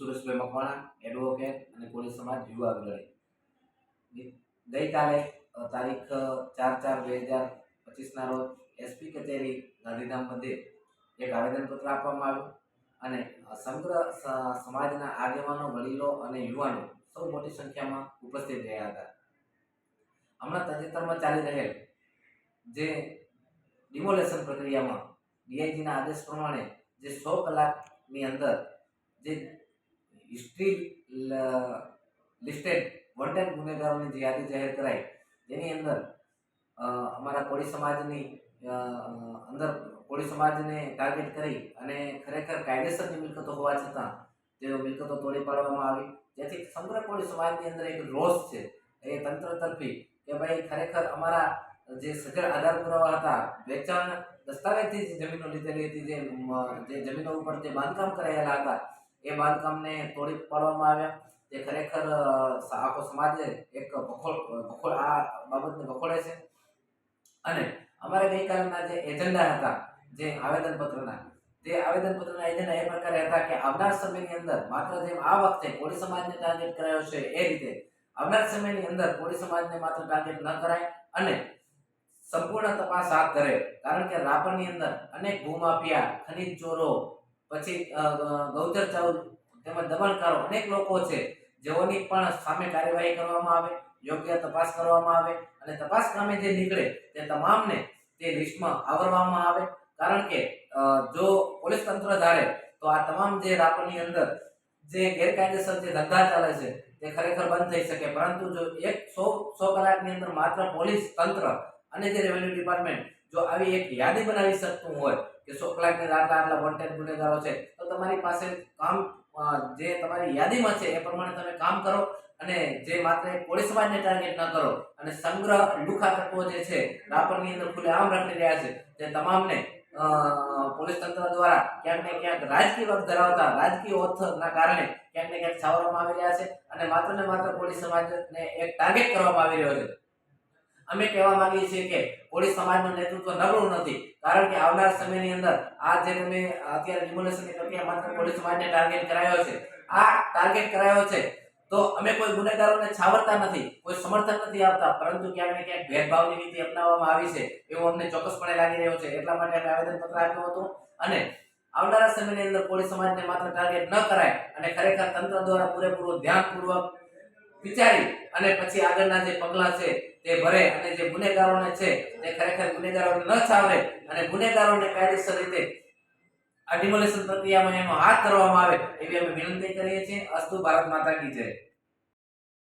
Sureshbhai Makwana, advocate અને કોળી સમાજ યુવા અગ્રણી. ગઈકાલે તારીખ 4/4/2025 ના રોજ એસપી કચેરી ગાંધીધામ મધ્યે એક આવેદનપત્ર આપવામાં આવ્યું અને સમગ્ર સમાજના આગેવાનો, વડીલો અને યુવાનો સૌ મોટી સંખ્યામાં ઉપસ્થિત રહ્યા હતા. હમણાં તાજેતરમાં ચાલી રહેલ જે ડિમોલેશન પ્રક્રિયામાં ડીઆઈજીના આદેશ પ્રમાણે જે 100 કલાકની અંદર જે હિસ્ટ્રી લિસ્ટેડ વોન્ટેડ ગુનેગારોની જે યાદી જાહેર કરાઈ, જેની અંદર અમારા કોળી સમાજની અંદર કોળી સમાજને ટાર્ગેટ કરી અને ખરેખર કાયદેસરની મિલકતો હોવા છતાં તેઓ મિલકતો તોડી પાડવામાં આવી, જેથી સમગ્ર કોળી સમાજની અંદર એક રોષ છે એ તંત્ર તરફી કે ભાઈ ખરેખર અમારા જે સજ્જડ આધાર પુરાવા હતા, વેચાણ દસ્તાવેજથી જે જમીનો લીધેલી હતી, જે જમીનો ઉપર જે બાંધકામ કરાયેલા હતા એ બાંધકામને તોડી પાડવામાં આવ્યા. તે ખરેખર આખો સમાજે એક બખોડ આ બાબતને બખોડે છે. અને અમારે ગઈકાલના જે એજન્ડા હતા, જે આવેદનપત્રના એજન્ડા એ પ્રકારે હતા કે આવનાર સમયની અંદર માત્ર જેમ આ વખતે કોળી સમાજને ટાર્ગેટ કરાયો છે એ રીતે આવનાર સમયની અંદર કોળી સમાજને માત્ર ટાર્ગેટ ન કરાય અને સંપૂર્ણ તપાસ હાથ ધરે. કારણ કે રાપરની અંદર અનેક ભૂમાફિયા, ખનીજ ચોરો, પછી ગૌચર ચાઉર તેમજ દબાણકારો અનેક લોકો છે, જેઓની પણ સામે કાર્યવાહી કરવામાં આવે, યોગ્ય તપાસ કરવામાં આવે અને તપાસ કામે જે નીકળે તે તમામને તે લિસ્ટમાં આવરવામાં આવે. કારણ કે જો પોલીસ તંત્ર ધારે તો આ તમામ જે રાપરની અંદર જે ગેરકાયદેસર જે ધંધા ચાલે છે તે ખરેખર બંધ થઈ શકે. પરંતુ જો 100 કલાકની અંદર માત્ર પોલીસ તંત્ર અને જે રેવન્યુ ડિપાર્ટમેન્ટ જો આવી એક યાદી બનાવી શકતું હોય કે 100 કલાકની આટલા વોન્ટેડ ગુનેગારો છે, તો તમારી પાસે કામ જે તમારી યાદીમાં છે એ પ્રમાણે તમે કામ કરો અને જે માત્ર કોળી સમાજને ટાર્ગેટ ન કરો અને સમગ્ર લુખા તત્વો જે છે રાપરની અંદર ખુલ્લેઆમ રખડી રહ્યા છે તે તમામને પોલીસ તંત્ર દ્વારા ક્યાંક ને ક્યાંક રાજકીય વર્ગ ધરાવતા રાજકીય ઓથના કારણે ક્યાંક ને ક્યાંક છાવરવામાં આવી રહ્યા છે અને માત્ર ને માત્ર કોળી સમાજને એક ટાર્ગેટ કરવામાં આવી રહ્યો છે. અમે કહેવા માંગીએ છીએ કે કોળી સમાજનું નેતૃત્વ નબળું નથી. કારણ કે આવનાર સમયની અંદર આ જે તમે અત્યારે ડિમોલેશનની પ્રક્રિયા માત્ર કોળી સમાજને ટાર્ગેટ કરાયો છે, આ ટાર્ગેટ કરાયો છે તો અમે કોઈ ગુનેગારોને છાવરતા નથી, કોઈ સમર્થન નથી આપતા, પરંતુ ક્યાંક ને ક્યાંક ભેદભાવની નીતિ અપનાવવામાં આવી છે એવું અમને ચોક્કસપણે લાગી રહ્યું છે. એટલા માટે અમે આવેદનપત્ર આપ્યું હતું અને આવનારા સમયની અંદર કોળી સમાજને માત્ર ટાર્ગેટ ન કરાય અને ખરેખર તંત્ર દ્વારા પૂરેપૂરું ધ્યાનપૂર્વક વિચારી અને પછી આગળના જે પગલાં છે તે ભરે અને જે ગુનેગારોને છે તે ખરેખર ગુનેગારોને ન છાવરે અને ગુનેગારોને કાયદેસર રીતે આ ડિમોલેશન પ્રક્રિયામાં એનો હાથ ધરવામાં આવે એવી અમે વિનંતી કરીએ છીએ. અસ્તુ ભારત માતા કી જય.